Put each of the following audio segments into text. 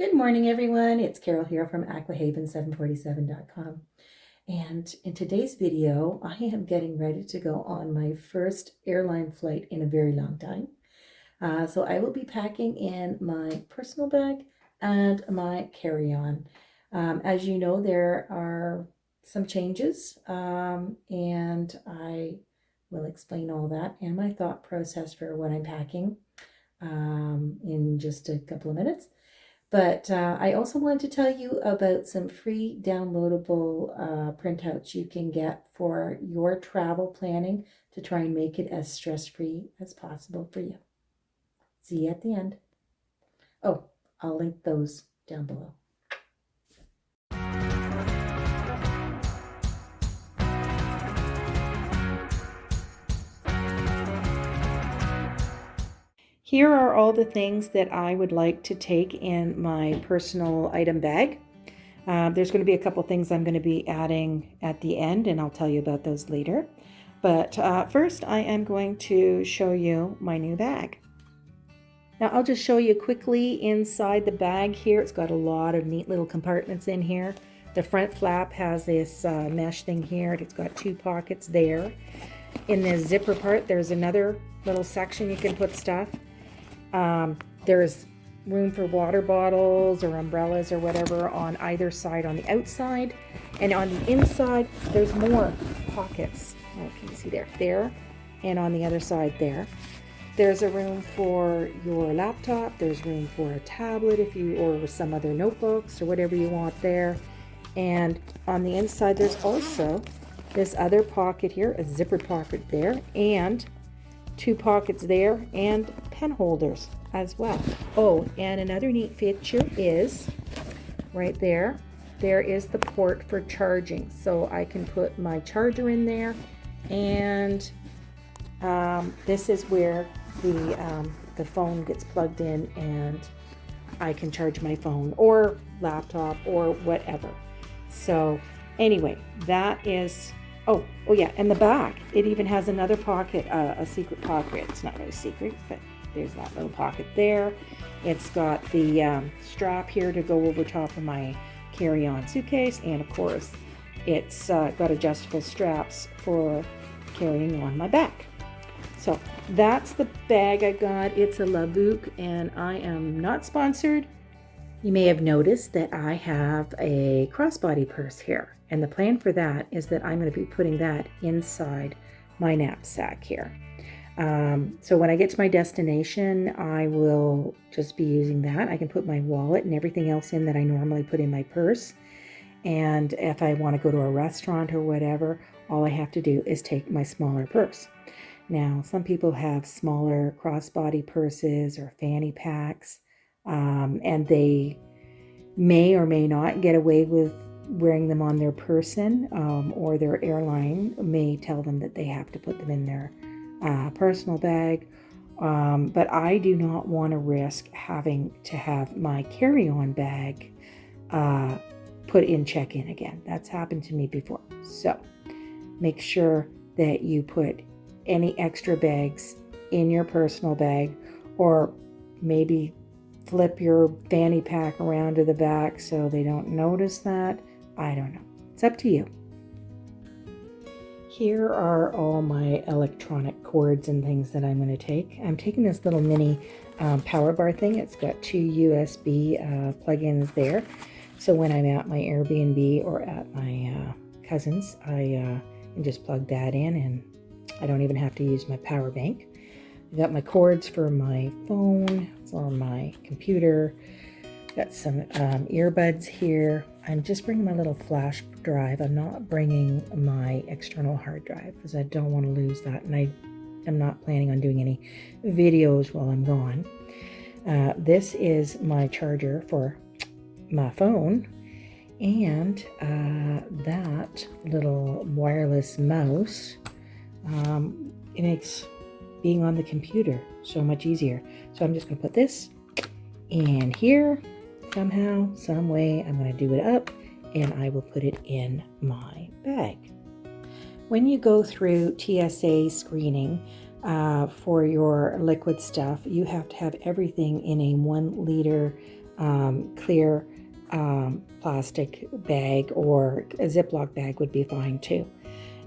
Good morning, everyone. It's Carol here from aquahaven747.com. And in today's video, I am getting ready to go on my first airline flight in a very long time. So I will be packing in my personal bag and my carry-on. As you know, there are some changes, and I will explain all that and my thought process for what I'm packing in just a couple of minutes. But I also wanted to tell you about some free downloadable printouts you can get for your travel planning to try and make it as stress-free as possible for you. See you at the end. Oh, I'll link those down below. Here are all the things that I would like to take in my personal item bag. There's going to be a couple things I'm going to be adding at the end, and I'll tell you about those later. But first, I am going to show you my new bag. Now, I'll just show you quickly inside the bag here. It's got a lot of neat little compartments in here. The front flap has this mesh thing here. It's got 2 pockets there. In the zipper part, there's another little section you can put stuff. There's room for water bottles or umbrellas or whatever on either side on the outside. And on the inside, there's more pockets. Oh, can you see there, and on the other side there. There's a room for your laptop. There's room for a tablet or some other notebooks or whatever you want there. And on the inside, there's also this other pocket here, a zippered pocket there, and 2 pockets there, and pen holders as well. Oh, and another neat feature is right there. There is the port for charging, so I can put my charger in there, and this is where the phone gets plugged in, and I can charge my phone or laptop or whatever. So anyway, that is. Oh yeah, and the back, it even has another pocket, a secret pocket. It's not really secret, but there's that little pocket there. It's got the strap here to go over top of my carry-on suitcase, and of course, it's got adjustable straps for carrying on my back. So that's the bag I got. It's a Luggage, and I am not sponsored. You may have noticed that I have a crossbody purse here, and the plan for that is that I'm going to be putting that inside my knapsack here. So when I get to my destination, I will just be using that. I can put my wallet and everything else in that I normally put in my purse. And if I want to go to a restaurant or whatever, all I have to do is take my smaller purse. Now, some people have smaller crossbody purses or fanny packs. And they may or may not get away with wearing them on their person, or their airline may tell them that they have to put them in their personal bag. But I do not want to risk having to have my carry-on bag put in check-in again. That's happened to me before. So make sure that you put any extra bags in your personal bag, or maybe flip your fanny pack around to the back so they don't notice that. I don't know. It's up to you. Here are all my electronic cords and things that I'm going to take. I'm taking this little mini power bar thing. It's got 2 USB plug-ins there. So when I'm at my Airbnb or at my cousin's, I can just plug that in, and I don't even have to use my power bank. I've got my cords for my phone, for my computer. Got some earbuds here. I'm just bringing my little flash drive. I'm not bringing my external hard drive because I don't want to lose that, and I am not planning on doing any videos while I'm gone. This is my charger for my phone, and that little wireless mouse. It makes being on the computer so much easier. So I'm just going to put this in here somehow, some way. I'm going to do it up, and I will put it in my bag. When you go through TSA screening for your liquid stuff, you have to have everything in a 1 liter clear plastic bag or a Ziploc bag would be fine too.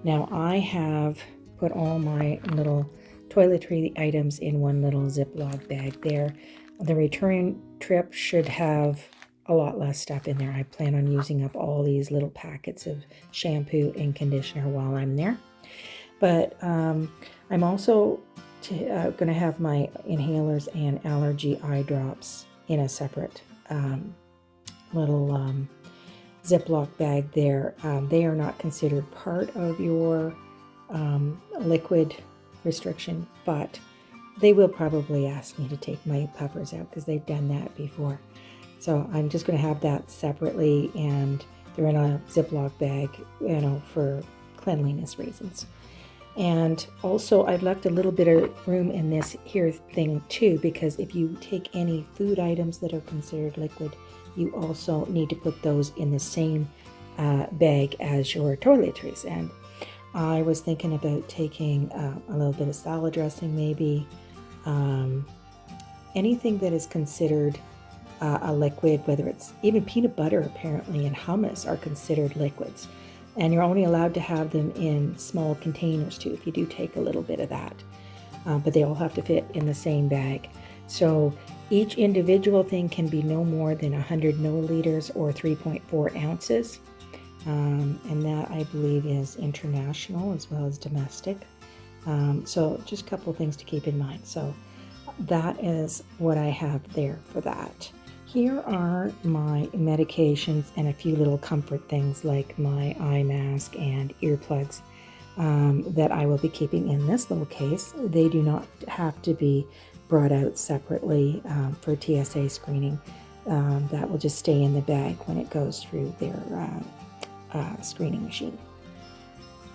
Now I have put all my little toiletry items in one little Ziploc bag there. The return trip should have a lot less stuff in there. I plan on using up all these little packets of shampoo and conditioner while I'm there. But I'm also going to have my inhalers and allergy eye drops in a separate little Ziploc bag there. They are not considered part of your liquid restriction, but they will probably ask me to take my puffers out because they've done that before. So I'm just going to have that separately, and they're in a Ziploc bag, you know, for cleanliness reasons. And also I've left a little bit of room in this here thing too, because if you take any food items that are considered liquid, you also need to put those in the same bag as your toiletries. And I was thinking about taking a little bit of salad dressing, maybe anything that is considered a liquid, whether it's even peanut butter apparently and hummus are considered liquids. And you're only allowed to have them in small containers too, if you do take a little bit of that. But they all have to fit in the same bag. So each individual thing can be no more than 100 milliliters or 3.4 ounces. And that I believe is international as well as domestic. So just a couple of things to keep in mind. So that is what I have there for that. Here are my medications and a few little comfort things like my eye mask and earplugs that I will be keeping in this little case. They do not have to be brought out separately for TSA screening. That will just stay in the bag when it goes through their screening machine.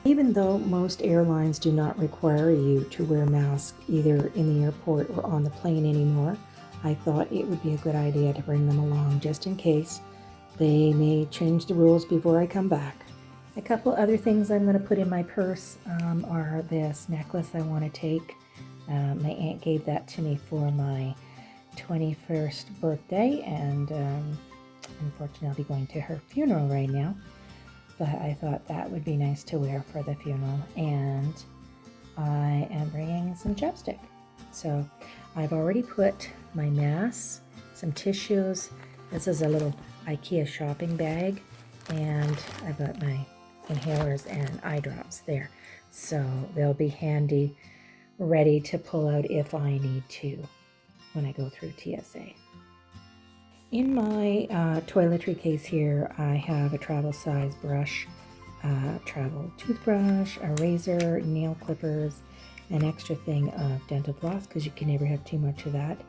Even though most airlines do not require you to wear masks either in the airport or on the plane anymore, I thought it would be a good idea to bring them along just in case. They may change the rules before I come back. A couple other things I'm going to put in my purse are this necklace I want to take. My aunt gave that to me for my 21st birthday, and unfortunately I'll be going to her funeral right now. But I thought that would be nice to wear for the funeral, and I am bringing some chapstick. So I've already put my masks, some tissues. This is a little IKEA shopping bag, and I've got my inhalers and eye drops there. So they'll be handy, ready to pull out if I need to when I go through TSA. In my toiletry case here, I have a travel size brush, travel toothbrush, a razor, nail clippers, an extra thing of dental floss because you can never have too much of that,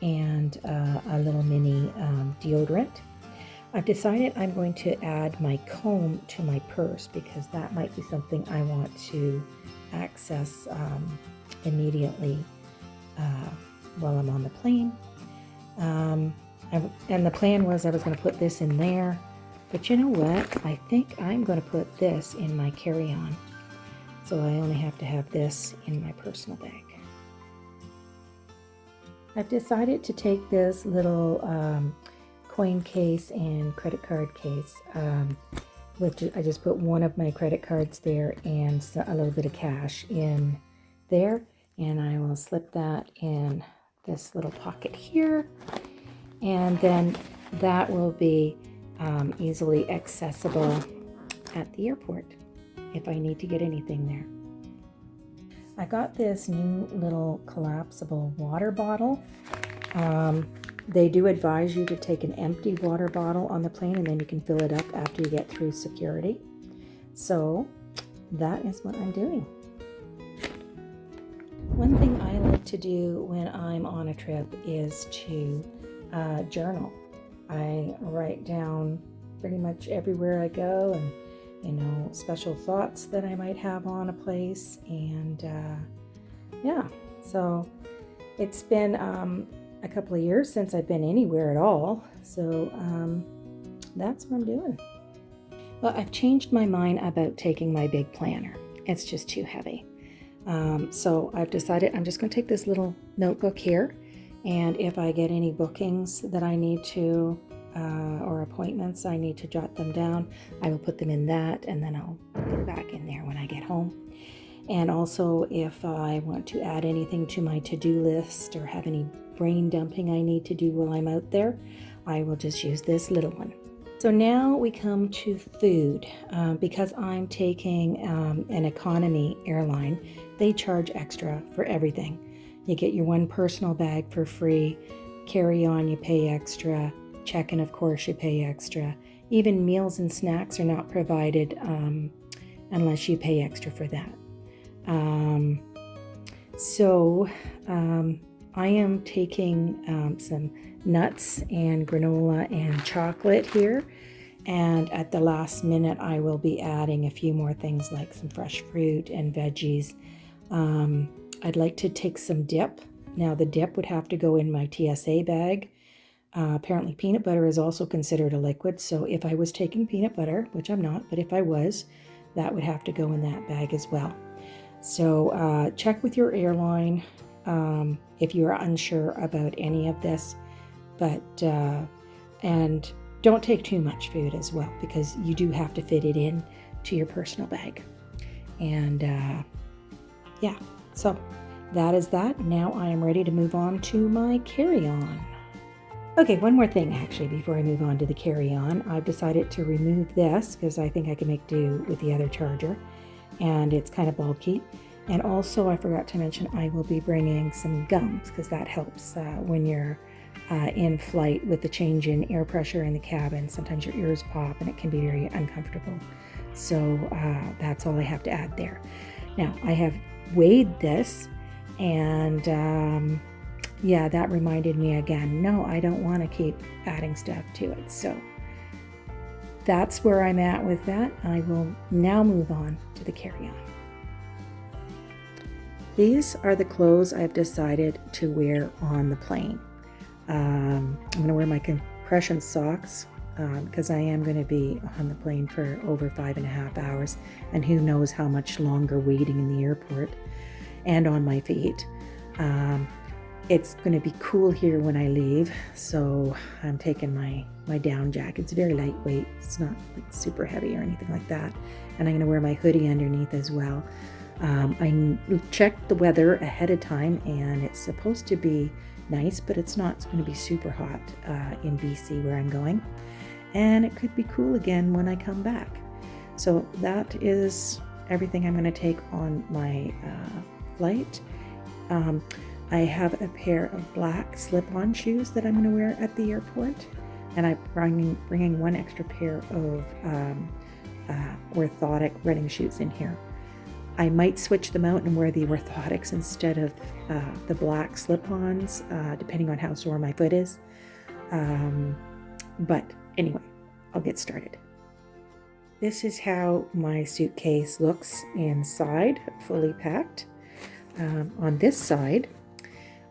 and a little mini deodorant. I've decided I'm going to add my comb to my purse because that might be something I want to access immediately while I'm on the plane. And the plan was I was going to put this in there, but you know what? I think I'm going to put this in my carry-on. So I only have to have this in my personal bag. I've decided to take this little coin case and credit card case, which I just put one of my credit cards there and a little bit of cash in there. And I will slip that in this little pocket here. And then that will be easily accessible at the airport if I need to get anything there. I got this new little collapsible water bottle. They do advise you to take an empty water bottle on the plane, and then you can fill it up after you get through security. So that is what I'm doing. One thing I like to do when I'm on a trip is to journal. I write down pretty much everywhere I go, and special thoughts that I might have on a place, and yeah, so it's been a couple of years since I've been anywhere at all, so that's what I'm doing. Well, I've changed my mind about taking my big planner. It's just too heavy. So I've decided I'm just going to take this little notebook here, And if I get any bookings that I need to, or appointments, I need to jot them down, I will put them in that, and then I'll put it back in there when I get home. And also, if I want to add anything to my to-do list or have any brain dumping I need to do while I'm out there, I will just use this little one. So now we come to food. Because I'm taking an economy airline, they charge extra for everything. You get your one personal bag for free, carry-on you pay extra, check-in of course you pay extra. Even meals and snacks are not provided unless you pay extra for that. I am taking some nuts and granola and chocolate here, and at the last minute I will be adding a few more things like some fresh fruit and veggies. I'd like to take some dip. Now the dip would have to go in my TSA bag. Apparently peanut butter is also considered a liquid, so if I was taking peanut butter, which I'm not, but if I was, that would have to go in that bag as well. So check with your airline if you are unsure about any of this, but and don't take too much food as well, because you do have to fit it in to your personal bag. And yeah, so that is that. Now I am ready to move on to my carry-on. Okay, one more thing actually before I move on to the carry-on. I've decided to remove this because I think I can make do with the other charger, and it's kind of bulky. And also I forgot to mention I will be bringing some gums, because that helps when you're in flight with the change in air pressure in the cabin. Sometimes your ears pop and it can be very uncomfortable. So that's all I have to add there. Now I have weighed this, and yeah, that reminded me again, no, I don't want to keep adding stuff to it. So that's where I'm at with that. I will now move on to the carry-on. These are the clothes I've decided to wear on the plane. I'm going to wear my compression socks because I am going to be on the plane for over 5.5 hours, and who knows how much longer waiting in the airport, and on my feet. It's going to be cool here when I leave, so I'm taking my down jacket. It's very lightweight. It's not like super heavy or anything like that. And I'm going to wear my hoodie underneath as well. I checked the weather ahead of time, and it's supposed to be nice, but it's not. It's going to be super hot in BC where I'm going. And it could be cool again when I come back. So that is everything I'm going to take on my flight. I have a pair of black slip-on shoes that I'm going to wear at the airport, and I'm bringing one extra pair of orthotic running shoes in here. I might switch them out and wear the orthotics instead of the black slip-ons, depending on how sore my foot is. But anyway, I'll get started. This is how my suitcase looks inside, fully packed. On this side,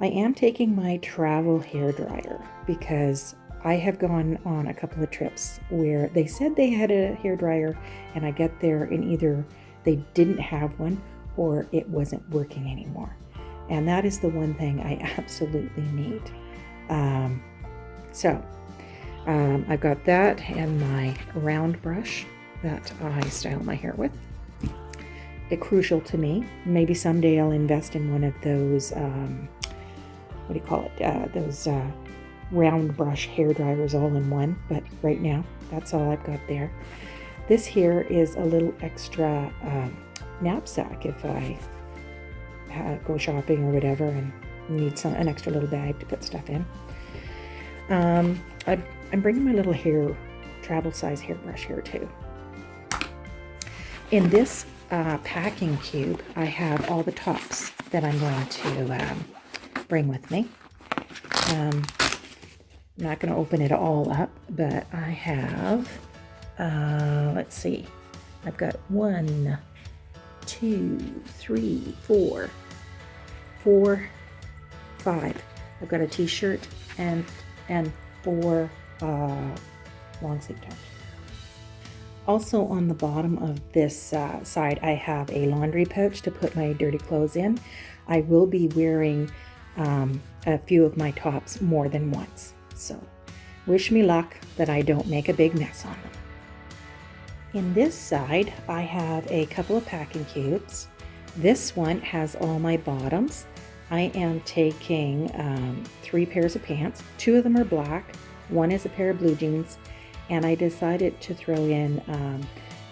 I am taking my travel hairdryer because I have gone on a couple of trips where they said they had a hairdryer, and I get there and either they didn't have one or it wasn't working anymore. And that is the one thing I absolutely need. I've got that and my round brush that I style my hair with. It's crucial to me. Maybe someday I'll invest in one of those, those round brush hair dryers all in one. But right now, that's all I've got there. This here is a little extra knapsack if I go shopping or whatever and need an extra little bag to put stuff in. I'm bringing my little travel size hairbrush here too. In this packing cube, I have all the tops that I'm going to bring with me. I'm not going to open it all up, but I have, let's see, I've got 1, 2, 3, 4, 5. I've got a t-shirt and 4 long sleeve tops. Also on the bottom of this side, I have a laundry pouch to put my dirty clothes in. I will be wearing a few of my tops more than once. So wish me luck that I don't make a big mess on them. In this side, I have a couple of packing cubes. This one has all my bottoms. I am taking 3 pairs of pants. 2 of them are black. 1 is a pair of blue jeans. And I decided to throw in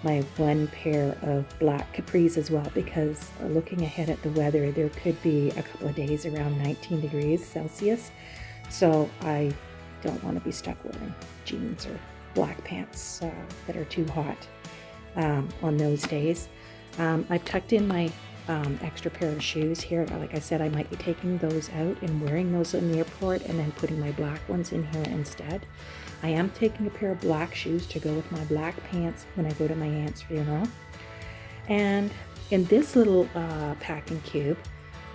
my 1 pair of black capris as well, because looking ahead at the weather, there could be a couple of days around 19 degrees Celsius. So I don't want to be stuck wearing jeans or black pants that are too hot on those days. I've tucked in my extra pair of shoes here. Like I said, I might be taking those out and wearing those in the airport and then putting my black ones in here instead. I am taking a pair of black shoes to go with my black pants when I go to my aunt's funeral. And in this little packing cube,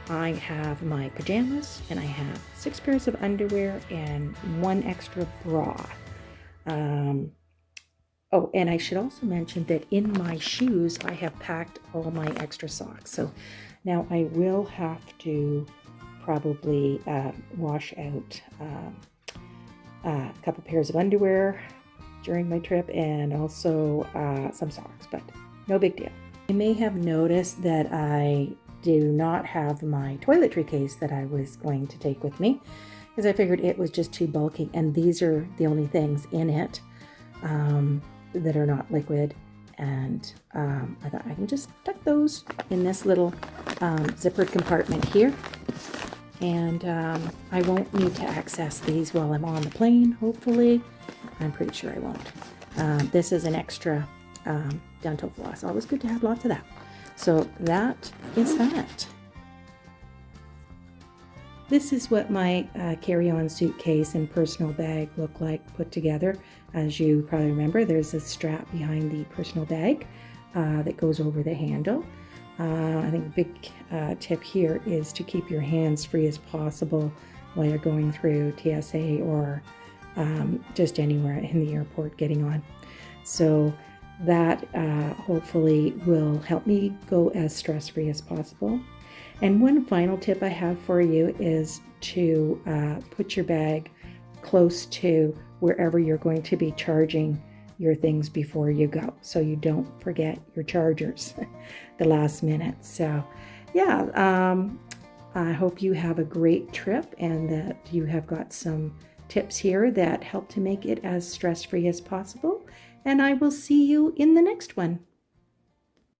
I have my pajamas, and I have 6 pairs of underwear and 1 extra bra. Oh, and I should also mention that in my shoes, I have packed all my extra socks. So now I will have to probably wash out a couple pairs of underwear during my trip, and also some socks, but no big deal. You may have noticed that I do not have my toiletry case that I was going to take with me, because I figured it was just too bulky, and these are the only things in it that are not liquid, and I thought I can just tuck those in this little zippered compartment here, and I won't need to access these while I'm on the plane, hopefully. I'm pretty sure I won't. This is an extra dental floss. Always good to have lots of that. So that is that. This is what my carry-on suitcase and personal bag look like put together. As you probably remember, there's a strap behind the personal bag that goes over the handle. I think a big tip here is to keep your hands free as possible while you're going through TSA or just anywhere in the airport getting on. So that hopefully will help me go as stress-free as possible. And one final tip I have for you is to put your bag close to wherever you're going to be charging your things before you go, so you don't forget your chargers the last minute. So yeah, I hope you have a great trip and that you have got some tips here that help to make it as stress-free as possible. And I will see you in the next one.